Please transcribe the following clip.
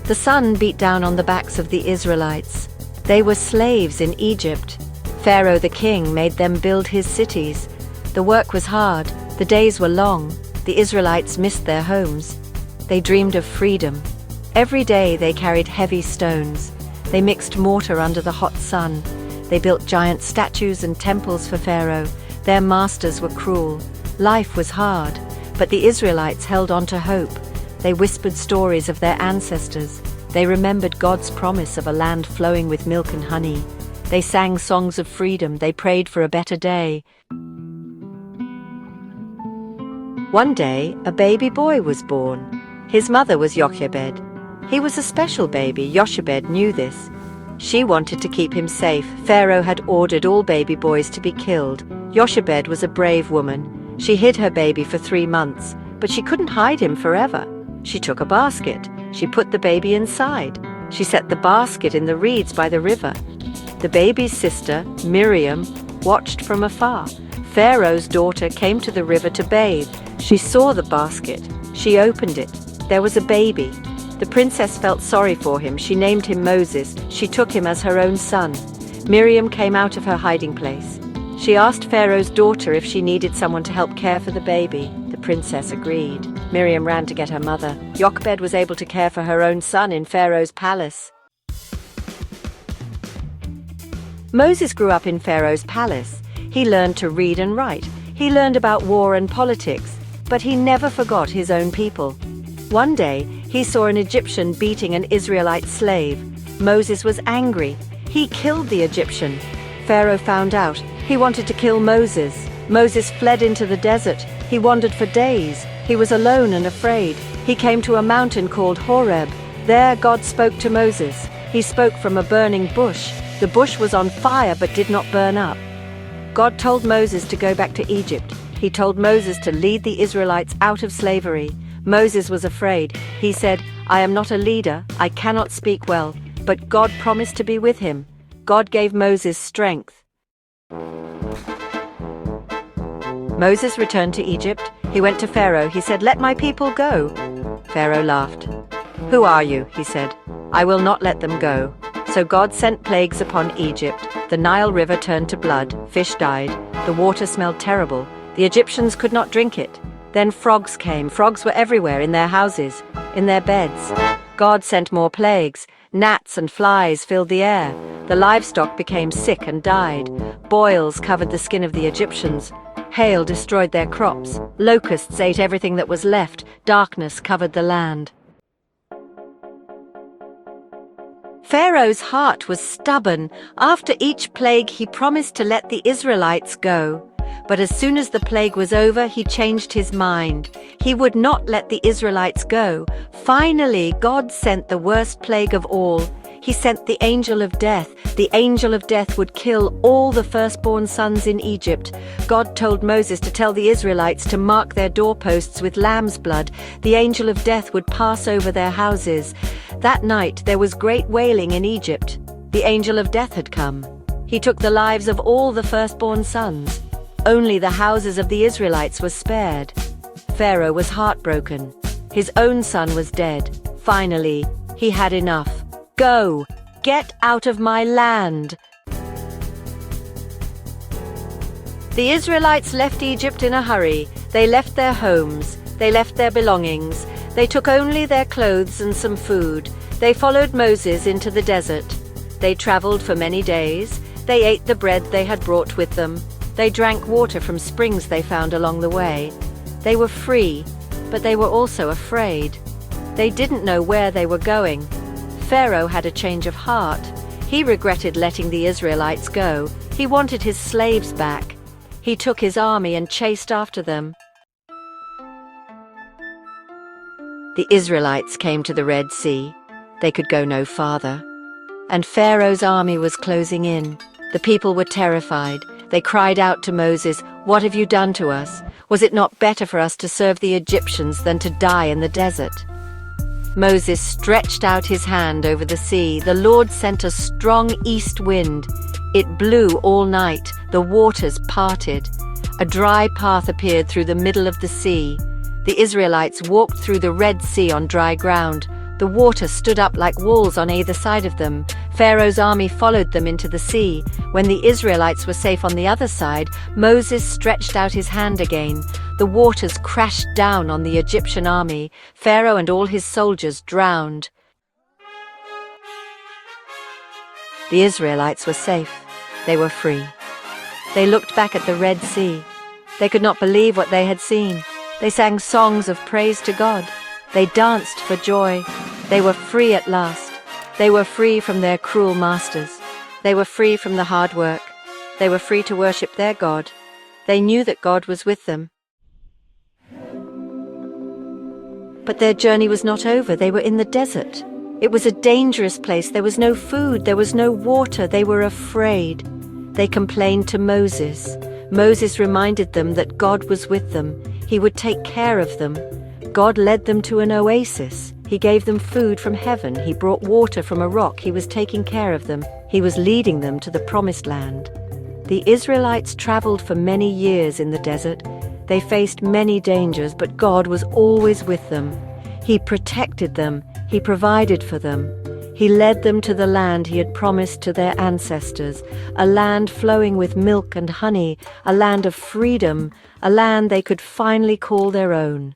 The sun beat down on the backs of the Israelites. They were slaves in Egypt. Pharaoh the king made them build his cities. The work was hard, the days were long, the Israelites missed their homes. They dreamed of freedom. Every day they carried heavy stones. They mixed mortar under the hot sun. They built giant statues and temples for Pharaoh. Their masters were cruel. Life was hard, but the Israelites held on to hope. They whispered stories of their ancestors. They remembered God's promise of a land flowing with milk and honey. They sang songs of freedom. They prayed for a better day. One day, a baby boy was born. His mother was Jochebed. He was a special baby. Jochebed knew this. She wanted to keep him safe. Pharaoh had ordered all baby boys to be killed. Jochebed was a brave woman. She hid her baby for 3 months, but she couldn't hide him forever. She took a basket. She put the baby inside. She set the basket in the reeds by the river. The baby's sister, Miriam, watched from afar. Pharaoh's daughter came to the river to bathe. She saw the basket. She opened it. There was a baby. The princess felt sorry for him. She named him Moses. She took him as her own son. Miriam came out of her hiding place. She asked Pharaoh's daughter if she needed someone to help care for the baby. The princess agreed. Miriam ran to get her mother. Jochebed was able to care for her own son in Pharaoh's palace. Moses grew up in Pharaoh's palace. He learned to read and write. He learned about war and politics, but he never forgot his own people. One day, he saw an Egyptian beating an Israelite slave. Moses was angry. He killed the Egyptian. Pharaoh found out. He wanted to kill Moses. Moses fled into the desert. He wandered for days. He was alone and afraid. He came to a mountain called Horeb. There, God spoke to Moses. He spoke from a burning bush. The bush was on fire but did not burn up. God told Moses to go back to Egypt. He told Moses to lead the Israelites out of slavery. Moses was afraid. He said, "I am not a leader. I cannot speak well." But God promised to be with him. God gave Moses strength. Moses returned to Egypt. He went to Pharaoh. He said, "Let my people go." Pharaoh laughed. "Who are you?" he said. "I will not let them go." So God sent plagues upon Egypt. The Nile River turned to blood. Fish died. The water smelled terrible. The Egyptians could not drink it. Then frogs came. Frogs were everywhere, in their houses, in their beds. God sent more plagues. Gnats and flies filled the air. The livestock became sick and died. Boils covered the skin of the Egyptians. Hail destroyed their crops. Locusts ate everything that was left. Darkness covered the land. Pharaoh's heart was stubborn. After each plague, he promised to let the Israelites go. But as soon as the plague was over, he changed his mind. He would not let the Israelites go. Finally, God sent the worst plague of all. He sent the angel of death. The angel of death would kill all the firstborn sons in Egypt. God told Moses to tell the Israelites to mark their doorposts with lamb's blood. The angel of death would pass over their houses. That night there was great wailing in Egypt. The angel of death had come. He took the lives of all the firstborn sons. Only the houses of the Israelites were spared. Pharaoh was heartbroken. His own son was dead. Finally, he had enough. "Go! Get out of my land!" The Israelites left Egypt in a hurry. They left their homes. They left their belongings. They took only their clothes and some food. They followed Moses into the desert. They traveled for many days. They ate the bread they had brought with them. They drank water from springs they found along the way. They were free, but they were also afraid. They didn't know where they were going. Pharaoh had a change of heart. He regretted letting the Israelites go. He wanted his slaves back. He took his army and chased after them. The Israelites came to the Red Sea. They could go no farther. And Pharaoh's army was closing in. The people were terrified. They cried out to Moses, "What have you done to us? Was it not better for us to serve the Egyptians than to die in the desert?" Moses stretched out his hand over the sea. The Lord sent a strong east wind. It blew all night. The waters parted. A dry path appeared through the middle of the sea. The Israelites walked through the Red Sea on dry ground. The water stood up like walls on either side of them. Pharaoh's army followed them into the sea. When the Israelites were safe on the other side, Moses stretched out his hand again. The waters crashed down on the Egyptian army. Pharaoh and all his soldiers drowned. The Israelites were safe. They were free. They looked back at the Red Sea. They could not believe what they had seen. They sang songs of praise to God. They danced for joy. They were free at last. They were free from their cruel masters. They were free from the hard work. They were free to worship their God. They knew that God was with them. But their journey was not over. They were in the desert. It was a dangerous place. There was no food. There was no water. They were afraid. They complained to Moses. Moses reminded them that God was with them. He would take care of them. God led them to an oasis. He gave them food from heaven. He brought water from a rock. He was taking care of them. He was leading them to the promised land. The Israelites traveled for many years in the desert. They faced many dangers, but God was always with them. He protected them. He provided for them. He led them to the land He had promised to their ancestors, a land flowing with milk and honey, a land of freedom, a land they could finally call their own.